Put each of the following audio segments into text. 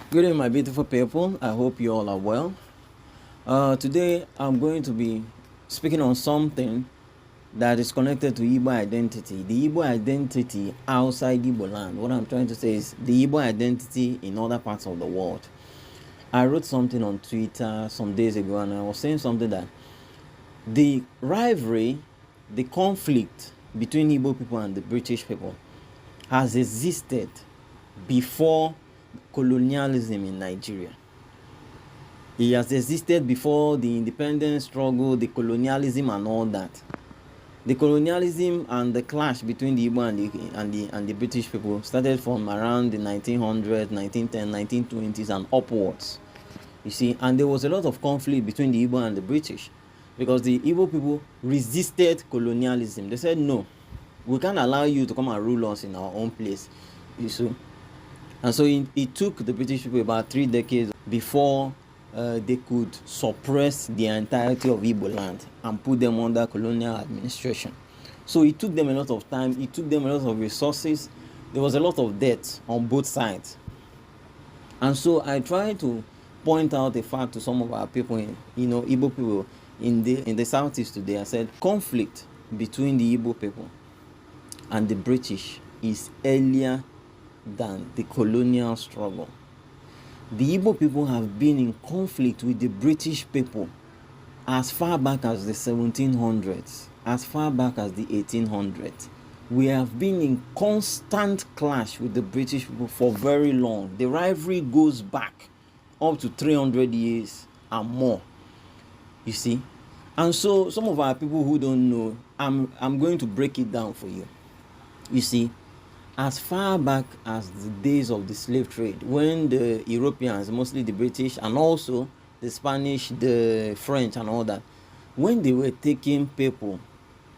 Good day, my beautiful people. I hope you all are well. Today, I'm going to be speaking on something that is connected to Igbo identity. The Igbo identity outside Igbo land. What I'm trying to say is the Igbo identity in other parts of the world. I wrote something on Twitter some days ago, and I was saying something that the rivalry, the conflict between Igbo people and the British people has existed before colonialism in Nigeria. It has existed before the independence struggle, the colonialism and all that. The colonialism and the clash between the Igbo and the British people started from around the 1900s, 1910s, 1920s and upwards. You see, and there was a lot of conflict between the Igbo and the British because the Igbo people resisted colonialism. They said, no, we can't allow you to come and rule us in our own place. You see. And so it took the British people about 3 decades before they could suppress the entirety of Igbo land and put them under colonial administration. So it took them a lot of time, it took them a lot of resources. There was a lot of debt on both sides. And so I tried to point out a fact to some of our people, Igbo people in the southeast today. I said conflict between the Igbo people and the British is earlier than the colonial struggle. The Igbo people have been in conflict with the British people as far back as the 1700s, as far back as the 1800s. We have been in constant clash with the British people for very long. The rivalry goes back up to 300 years and more, you see. And so some of our people who don't know, I'm going to break it down for you. You see, as far back as the days of the slave trade, when the Europeans, mostly the British and also the Spanish, the French and all that, when they were taking people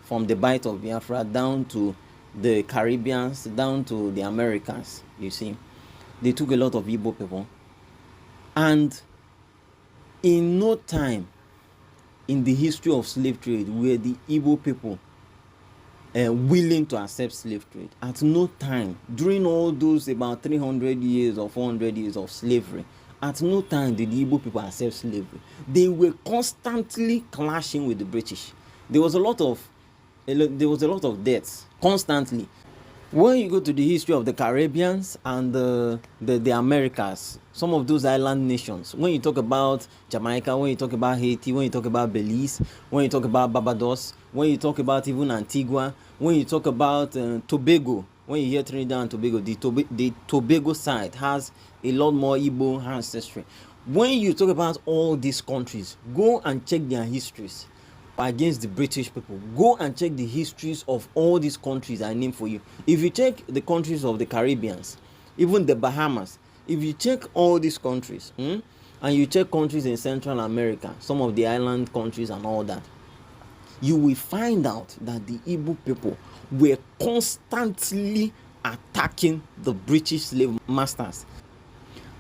from the Bight of Biafra down to the Caribbeans, down to the Americans, you see, they took a lot of Igbo people. And in no time in the history of slave trade were the Igbo people willing to accept slave trade. At no time during all those about 300 years or 400 years of slavery, at no time did the Igbo people accept slavery. They were constantly clashing with the British. There was a lot of deaths constantly. When you go to the history of the Caribbeans and the Americas, some of those island nations, when you talk about Jamaica, when you talk about Haiti, when you talk about Belize, when you talk about Barbados, when you talk about even Antigua, when you talk about Tobago, when you hear Trinidad and Tobago, the Tobago side has a lot more Igbo ancestry. When you talk about all these countries, go and check their histories against the British people. Go and check the histories of all these countries I named for you. If you check the countries of the Caribbeans, even the Bahamas, if you check all these countries, and you check countries in Central America, some of the island countries and all that, you will find out that the Igbo people were constantly attacking the British slave masters.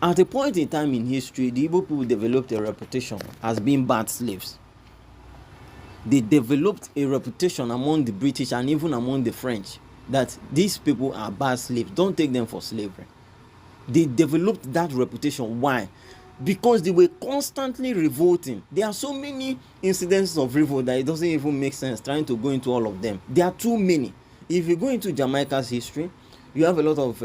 At a point in time in history, the Igbo people developed a reputation as being bad slaves. They developed a reputation among the British and even among the French that these people are bad slaves. Don't take them for slavery. They developed that reputation. Why? Because they were constantly revolting. There are so many incidents of revolt that it doesn't even make sense trying to go into all of them. There are too many. If you go into Jamaica's history, you have a lot of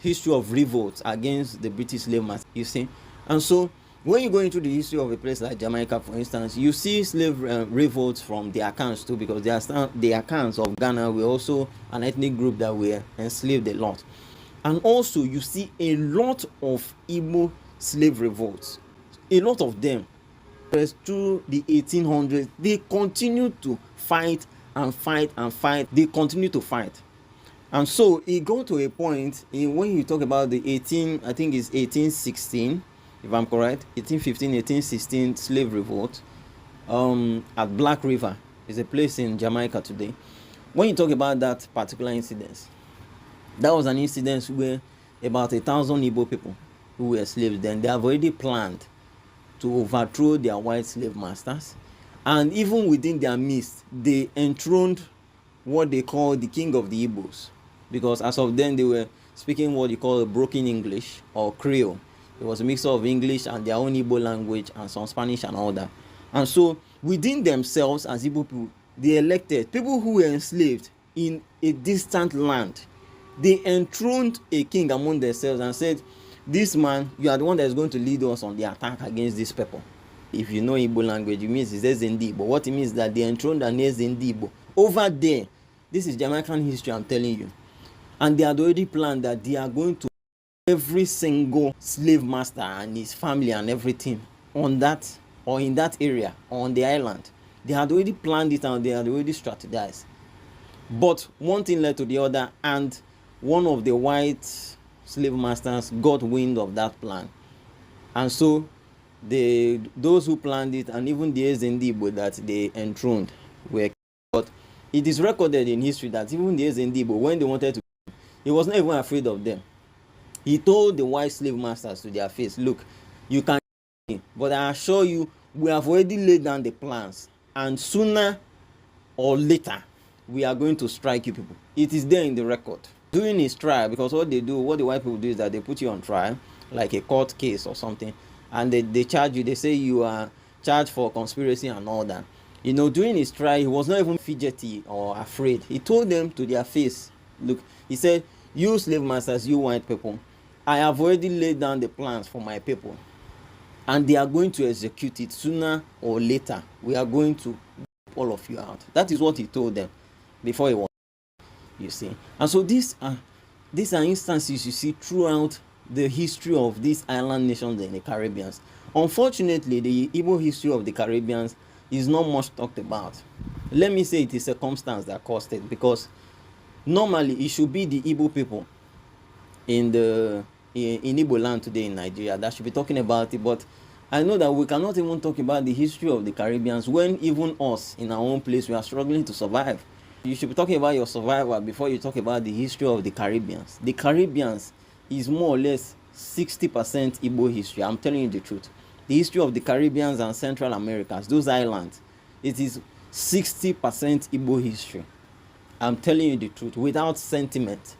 history of revolts against the British slave masters, you see. And so when you go into the history of a place like Jamaica, for instance, you see slave revolts from the Akans too, because the Akans of Ghana were also an ethnic group that were enslaved a lot. And also you see a lot of Igbo slave revolts, a lot of them. Through the 1800s, they continued to fight and fight and fight. They continue to fight. And so it got to a point when you talk about the 1816, if I'm correct, 1815, 1816 slave revolt at Black River is a place in Jamaica today. When you talk about that particular incident, that was an incident where about 1,000 Igbo people who were slaves then, they have already planned to overthrow their white slave masters, and even within their midst, they enthroned what they call the king of the Igbos, because as of then they were speaking what you call a broken English or Creole. It was a mixture of English and their own Igbo language and some Spanish and all that. And so within themselves as Igbo people, they elected people who were enslaved in a distant land. They enthroned a king among themselves and said, this man, you are the one that is going to lead us on the attack against these people. If you know Igbo language, it means it's Ezindi Igbo. What it means is that they enthroned an Ezindi Igbo over there. This is Jamaican history, I'm telling you. And they had already planned that they are going to every single slave master and his family and everything on that or in that area or on the island. They had already planned it and they had already strategized. But one thing led to the other, and one of the white slave masters got wind of that plan. And so those who planned it and even the Ezindi Igbo that they enthroned were. But it is recorded in history that even the Ezindi Igbo, when they wanted to, he was not even afraid of them. He told the white slave masters to their face, look, you can, but I assure you, we have already laid down the plans, and sooner or later we are going to strike you people. It is there in the record. During his trial, because what the white people do is that they put you on trial, like a court case or something, and they charge you. They say you are charged for conspiracy and all that. You know, during his trial, he was not even fidgety or afraid. He told them to their face, look, he said, you slave masters, you white people, I have already laid down the plans for my people, and they are going to execute it sooner or later. We are going to wipe all of you out. That is what he told them before he was, you see. And so these are instances you see throughout the history of these island nations in the Caribbean. Unfortunately, the Igbo history of the Caribbean is not much talked about. Let me say it is circumstance that caused it, because normally it should be the Igbo people in Igbo land today in Nigeria that should be talking about it. But I know that we cannot even talk about the history of the Caribbean when even us in our own place, we are struggling to survive. You should be talking about your survival before you talk about the history of the Caribbean. The Caribbean is more or less 60% Igbo history. I'm telling you the truth. The history of the Caribbean and Central Americas, those islands, it is 60% Igbo history. I'm telling you the truth, without sentiment.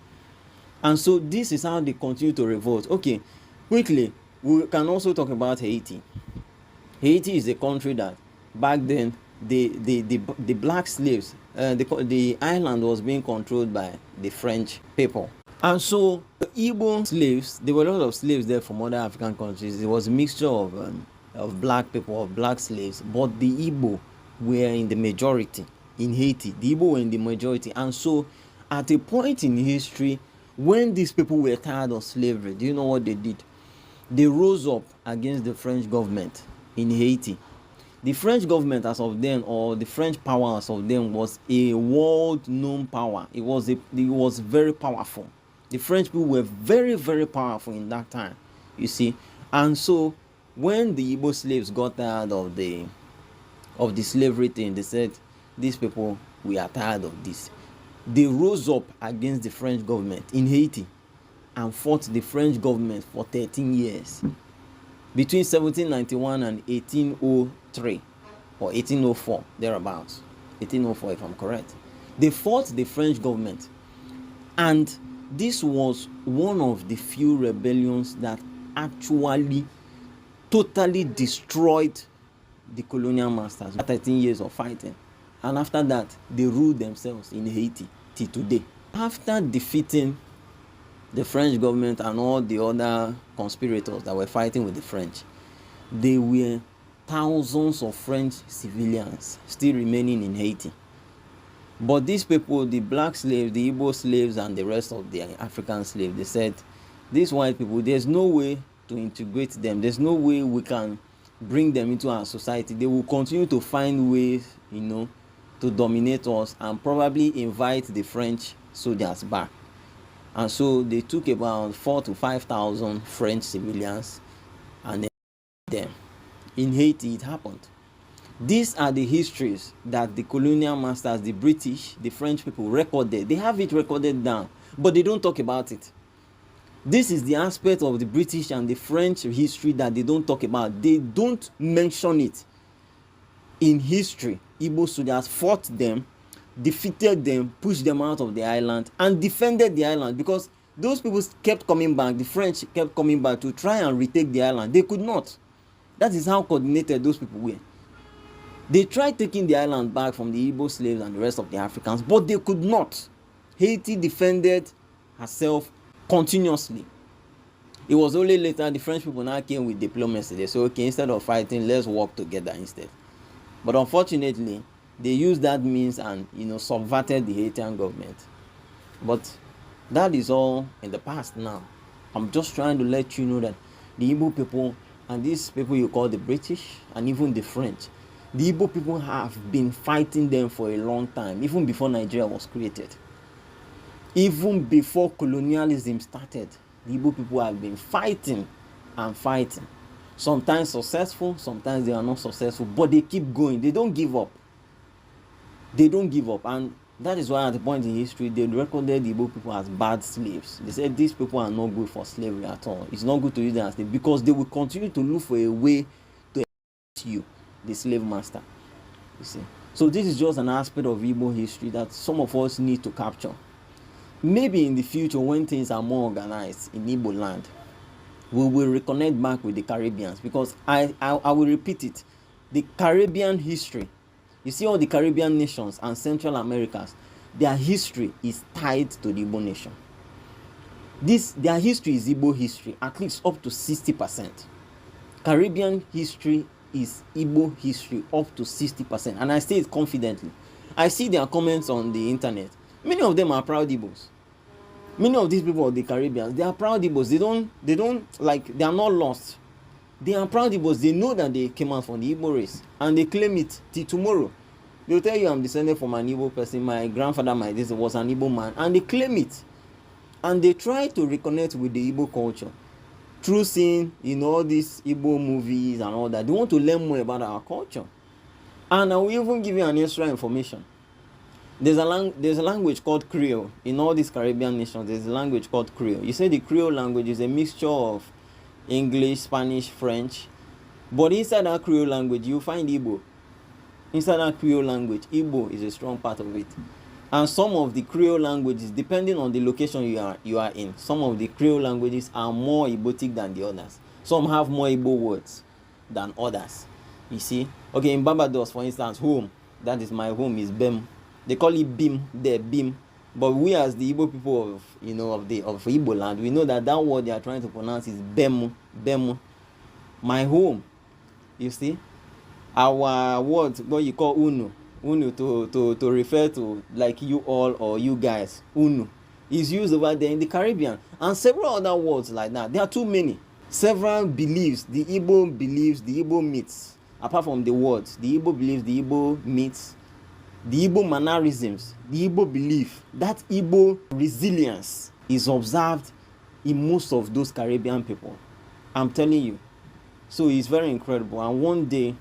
And so this is how they continue to revolt. Okay, quickly, we can also talk about Haiti. Haiti is a country that back then the black slaves, the island was being controlled by the French people. And so the Igbo slaves, there were a lot of slaves there from other African countries. It was a mixture of black people, of black slaves, but the Igbo were in the majority in Haiti. The Igbo were in the majority. And so at a point in history, when these people were tired of slavery, do you know what they did? They rose up against the French government in Haiti. The French government as of then, or the French power as of then, was a world-known power. It was very powerful. The French people were very, very powerful in that time, you see. And so when the Igbo slaves got tired of the slavery thing, they said, these people, we are tired of this. They rose up against the French government in Haiti and fought the French government for 13 years. Between 1791 and 1803 or 1804, thereabouts. 1804 if I'm correct. They fought the French government. And this was one of the few rebellions that actually totally destroyed the colonial masters. 13 years of fighting. And after that, they ruled themselves in Haiti till today. After defeating the French government and all the other conspirators that were fighting with the French, there were thousands of French civilians still remaining in Haiti. But these people, the black slaves, the Igbo slaves, and the rest of the African slaves, they said, these white people, there's no way to integrate them. There's no way we can bring them into our society. They will continue to find ways, you know, to dominate us and probably invite the French soldiers back. And so they took about 4,000 to 5,000 French civilians and then them. In Haiti, it happened. These are the histories that the colonial masters, the British, the French people recorded. They have it recorded down, but they don't talk about it. This is the aspect of the British and the French history that they don't talk about. They don't mention it. In history, Igbo soldiers fought them, defeated them, pushed them out of the island, and defended the island, because Those people kept coming back. The French kept coming back to try and retake the island. They could not. That is how coordinated those people were. They tried taking the island back from the Igbo slaves and the rest of the Africans, but they could not. Haiti defended herself continuously. It was only later the French people now came with diplomacy. They said, okay, instead of fighting, let's work together instead. But unfortunately, they used that means and subverted the Haitian government. But that is all in the past now. I'm just trying to let you know that the Igbo people and these people you call the British and even the French, the Igbo people have been fighting them for a long time, even before Nigeria was created. Even before colonialism started, the Igbo people have been fighting and fighting. Sometimes successful, sometimes they are not successful, but they keep going. They don't give up. They don't give up. And that is why at the point in history, they recorded the Igbo people as bad slaves. They said these people are not good for slavery at all. It's not good to use them as slaves because they will continue to look for a way to exploit you, the slave master. You see. So this is just an aspect of Igbo history that some of us need to capture. Maybe in the future, when things are more organized in Igbo land, we will reconnect back with the Caribbeans, because I will repeat it. The Caribbean history, you see all the Caribbean nations and Central Americas, their history is tied to the Igbo nation. Their history is Igbo history, at least up to 60%. Caribbean history is Igbo history up to 60%, and I say it confidently. I see their comments on the internet. Many of them are proud Igbos. Many of these people of the Caribbean, they are proud Igbos. They are not lost. They are proud Igbos. They know that they came out from the Igbo race, and they claim it till tomorrow. They'll tell you, I'm descended from an Igbo person. My grandfather, was an Igbo man, and they claim it. And they try to reconnect with the Igbo culture through seeing, all these Igbo movies and all that. They want to learn more about our culture. And I will even give you an extra information. There's a language called Creole. In all these Caribbean nations, there's a language called Creole. You say the Creole language is a mixture of English, Spanish, French. But inside that Creole language, you find Igbo. Inside that Creole language, Igbo is a strong part of it. And some of the Creole languages, depending on the location you are in, some of the Creole languages are more Igbotic than the others. Some have more Igbo words than others. You see? Okay, in Barbados, for instance, home, that is my home, is Bem. They call it Bim, there, Bim. But we as the Igbo people of Igbo land, we know that word they are trying to pronounce is Bemu, Bemu. My home, you see? Our word, what you call Unu to refer to like you all or you guys, Unu, is used over there in the Caribbean. And several other words like that. There are too many. Several beliefs, the Igbo myths, apart from the words, the Igbo beliefs, the Igbo myths, the Igbo mannerisms, the Igbo belief, that Igbo resilience is observed in most of those Caribbean people. I'm telling you. So it's very incredible. And one day,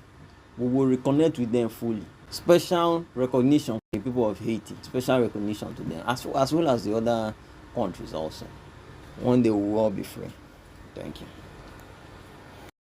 we will reconnect with them fully. Special recognition for the people of Haiti. Special recognition to them, as well as the other countries also. One day we will all be free. Thank you.